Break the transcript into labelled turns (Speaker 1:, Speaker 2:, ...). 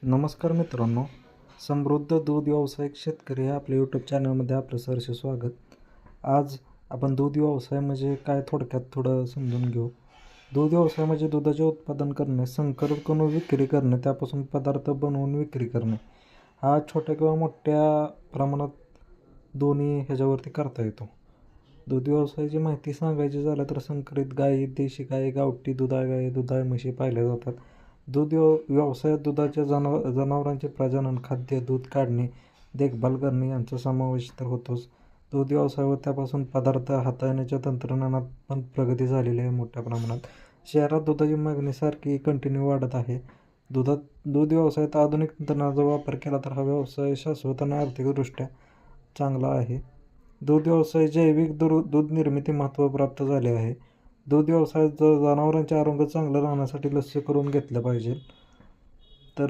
Speaker 1: नमस्कार मित्रांनो, समृद्ध दूध व्यावसायिक शेतकरी हे आपल्या यूट्यूब चॅनलमध्ये आपलं सहर्ष स्वागत. आज आपण दूध व्यवसाय म्हणजे काय थोडक्यात थोडं समजून घेऊ. दूध व्यवसाय म्हणजे दुधाचे उत्पादन करणे, संकलित करून विक्री करणे, त्यापासून पदार्थ बनवून विक्री करणे. हा छोट्या किंवा मोठ्या प्रमाणात दोन्ही ह्याच्यावरती करता येतो. दूध व्यवसायाची माहिती सांगायची झालं तर संकरित गाई, देशी गाई, गावठी दुधाळ गाई, दुधाळ म्हशी पाळल्या जातात. दूध व्यवसायात दुधाच्या जनावरांचे प्रजनन, खाद्य, दूध काढणे, देखभाल करणे यांचा समावेश तर होतोच. दूध व्यवसाय व त्यापासून पदार्थ हाताळण्याच्या तंत्रज्ञानात पण प्रगती झालेली आहे मोठ्या प्रमाणात. शहरात दुधाची मागणी सारखी कंटिन्यू वाढत आहे. दूध व्यवसायात आधुनिक तंत्रज्ञानाचा वापर केला तर हा व्यवसाय शाश्वत आणि आर्थिकदृष्ट्या चांगला आहे. दूध व्यवसाय जैविक दूध निर्मिती महत्त्व प्राप्त झाले आहे. दूध व्यवसायात जनावरांचे आरोग्य चांगलं राहण्यासाठी लक्ष करून घेतलं पाहिजे. तर